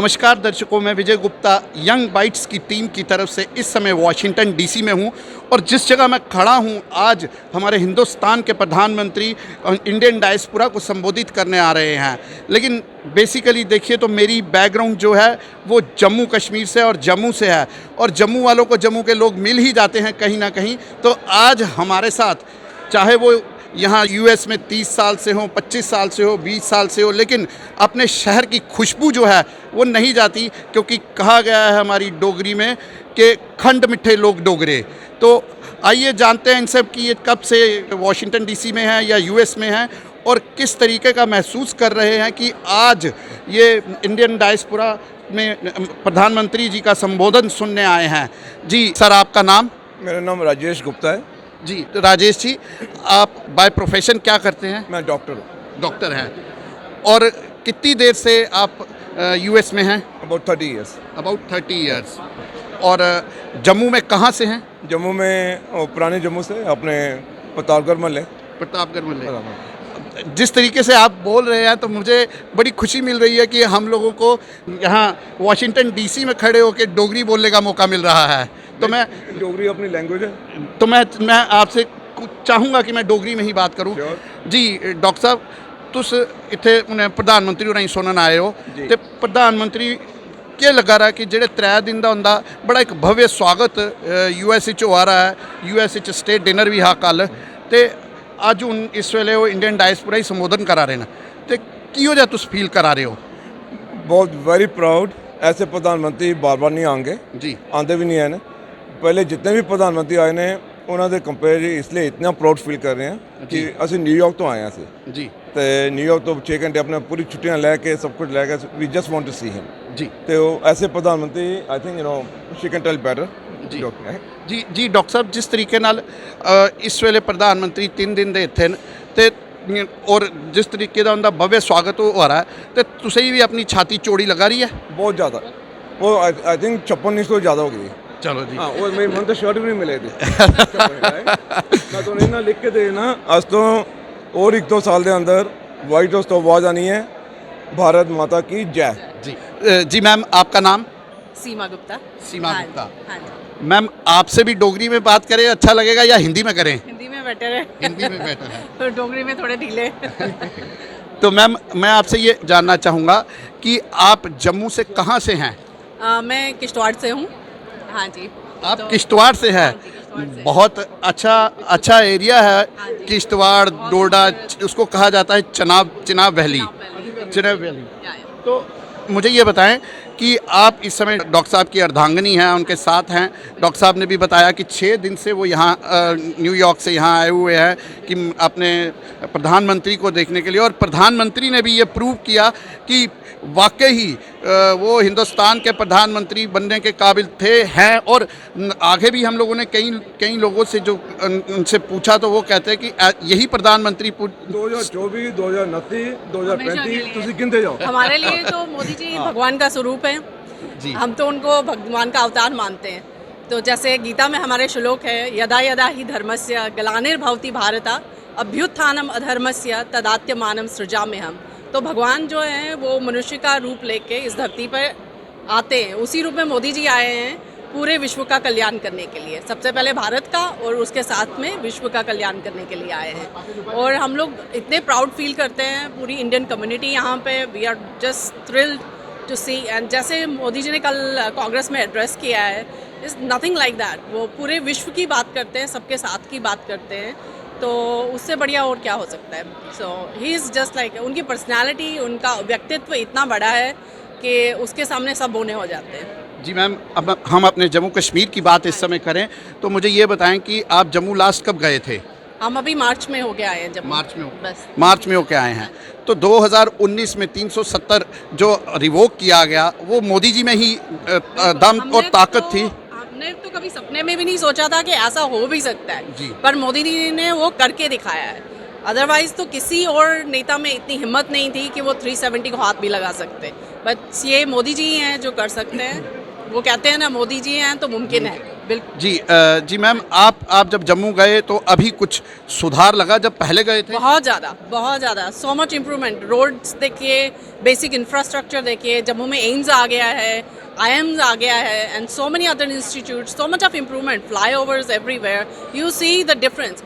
नमस्कार दर्शकों, मैं विजय गुप्ता यंग बाइट्स की टीम की तरफ से इस समय वाशिंगटन डीसी में हूं और जिस जगह मैं खड़ा हूं आज हमारे हिंदुस्तान के प्रधानमंत्री इंडियन डायस्पोरा को संबोधित करने आ रहे हैं। लेकिन बेसिकली देखिए तो मेरी बैकग्राउंड जो है वो जम्मू कश्मीर से और जम्मू से है और जम्मू वालों को जम्मू के लोग मिल ही जाते हैं कहीं ना कहीं। तो आज हमारे साथ चाहे वो यहाँ यूएस में 30 साल से हो, 25 साल से हो, 20 साल से हो, लेकिन अपने शहर की खुशबू जो है वो नहीं जाती, क्योंकि कहा गया है हमारी डोगरी में कि खंड मिठे लोग डोगरे। तो आइए जानते हैं इनसे कि ये कब से वाशिंगटन डीसी में है या यूएस में है और किस तरीके का महसूस कर रहे हैं कि आज ये इंडियन डायस्पोरा में प्रधानमंत्री जी का संबोधन सुनने आए हैं। जी सर, आपका नाम? मेरा नाम राजेश गुप्ता है। जी तो राजेश जी, आप बाय प्रोफेशन क्या करते हैं? मैं डॉक्टर हूँ। डॉक्टर हैं। और कितनी देर से आप यूएस में हैं? About 30 years. About 30 years. और जम्मू में कहाँ से हैं? जम्मू में पुराने जम्मू से, अपने प्रतापगढ़ महल। प्रतापगढ़ में। जिस तरीके से आप बोल रहे हैं तो मुझे बड़ी खुशी मिल रही है कि हम लोगों को यहाँ वाशिंगटन डीसी में खड़े होकर डोगरी बोलने का मौका मिल रहा है। तो मैं डोगरी अपनी लैंग्वेज है, तो मैं आपसे चाहूँगा कि मैं डोगरी में ही बात करूँ। जी डॉक्टर साहब, तुस इत्थे प्रधानमंत्री होरें सुनन आए हो ते प्रधानमंत्री क्या लगा रहा कि जेह्ड़े 3 दिन का होंदा बड़ा एक भव्य स्वागत यूएस हो रहा है। यूएस स्टेट डिनर भी हा कल, ते अज हुण इस वेले वो इंडियन डायस्पोरा ही संबोधन करा रहे हैं, तो किहो जिहा तुस फील करा रहे हो? बहुत वेरी प्राउड। ऐसे प्रधानमंत्री बार बार नहीं आएंगे जी, आते भी नहीं हैं। पहले जितने भी प्रधानमंत्री आए ने उन्होंने कंपेयर इसलिए इतना प्राउड फील कर रहे हैं कि असं न्यूयॉर्क तो आए हैं असी जी, तो न्यूयॉर्क तो 6 घंटे अपने पूरी छुट्टियां लैके सब कुछ लैके we just want to see him जी। तो ऐसे प्रधानमंत्री I think she can tell better. जी जी डॉक्टर साहब, जिस तरीके नाल इस वेले प्रधानमंत्री 3 दिन दे इत्थे न ते और जिस तरीके का उनका भव्य स्वागत हो रहा है, तो तुसीं भी अपनी छाती चौड़ी लगा रही है? बहुत ज़्यादा, वो आई थिंक 56 इंच तो ज़्यादा हो गई। चलो जी। हाँ, और मेरी मन तो शर्ट भी नहीं मिले थे। मैं तो नहीं ना लिख के दे ना, आज तो और 1-2 साल के अंदर वाइट हाउस तो आवाज़ आनी है, भारत माता की जय। जी जी मैम, आपका नाम? सीमा गुप्ता। सीमा हाँ गुप्ता। हाँ जी। मैम, आपसे भी डोगरी में बात करें अच्छा लगेगा या हिंदी में करें? हिंदी में बेटर है। हिंदी में बेटर है। तो डोगरी में थोड़े ढीले। तो मैम, मैं आपसे ये जानना चाहूँगा कि आप जम्मू से कहाँ से हैं? मैं किश्तवाड़ से हूँ। हाँ जी। आप तो किश्तवाड़ से हैं? हाँ जी, किश्तवाड़ से। बहुत अच्छा एरिया है। हाँ जी। किश्तवाड़, डोडा, उसको कहा जाता है चिनाब वैली। चिनाब वैली। या, या। तो मुझे ये बताएं कि आप इस समय डॉक्टर साहब की अर्धांगिनी हैं, उनके साथ हैं। डॉक्टर साहब ने भी बताया कि 6 दिन से वो यहाँ न्यूयॉर्क से यहाँ आए हुए हैं कि अपने प्रधानमंत्री को देखने के लिए, और प्रधानमंत्री ने भी ये प्रूव किया कि वाकई ही वो हिंदुस्तान के प्रधानमंत्री बनने के काबिल हैं। और आगे भी हम लोगों ने कई लोगों से जो उनसे पूछा तो वो कहते हैं कि यही प्रधानमंत्री 2024, 2029, 2035 तुसी गिनते जाओ। हमारे लिए तो मोदी जी भगवान का स्वरूप है जी। हम तो उनको भगवान का अवतार मानते हैं। तो जैसे गीता में हमारे श्लोक है, यदा यदा ही धर्मस्य ग्लानिर्भवति भारता अभ्युत्थानम अधर्मस्य तदात्म्यमानं सृजाम्यहम्। तो भगवान जो हैं वो मनुष्य का रूप लेके इस धरती पर आते हैं। उसी रूप में मोदी जी आए हैं पूरे विश्व का कल्याण करने के लिए। सबसे पहले भारत का और उसके साथ में विश्व का कल्याण करने के लिए आए हैं। और हम लोग इतने प्राउड फील करते हैं, पूरी इंडियन कम्युनिटी यहाँ पे, we are just thrilled to see. And जैसे मोदी जी ने कल कांग्रेस में एड्रेस किया है, इज़ नथिंग लाइक दैट। वो पूरे विश्व की बात करते हैं, सबके साथ की बात करते हैं, तो उससे बढ़िया और क्या हो सकता है। सो ही इज़ जस्ट लाइक, उनकी पर्सनालिटी, उनका व्यक्तित्व इतना बड़ा है कि उसके सामने सब बोने हो जाते हैं। जी मैम, अब हम अपने जम्मू कश्मीर की बात इस समय करें तो मुझे ये बताएं कि आप जम्मू लास्ट कब गए थे? हम अभी मार्च में होके आए हैं जब। मार्च में बस मार्च में होके आए हैं। तो 2019 में 370 जो रिवोक किया गया वो मोदी जी में ही दम और ताकत थी। हमने तो कभी सपने में भी नहीं सोचा था कि ऐसा हो भी सकता है जी। पर मोदी जी ने वो करके दिखाया है। अदरवाइज तो किसी और नेता में इतनी हिम्मत नहीं थी कि वो 370 को हाथ भी लगा सकते। बट ये मोदी जी हैं जो कर सकते हैं। वो कहते हैं ना, मोदी जी हैं तो मुमकिन है। बिल्कुल जी मैम, आप जब जम्मू गए तो अभी कुछ सुधार लगा जब पहले गए थे? बहुत ज़्यादा, सो मच इम्प्रूवमेंट। रोड्स देखिए, बेसिक इंफ्रास्ट्रक्चर देखिए, जम्मू में एम्स आ गया है, IIMs आ गया है, and so many other institute, so much of improvement, fly overs everywhere, you see the difference.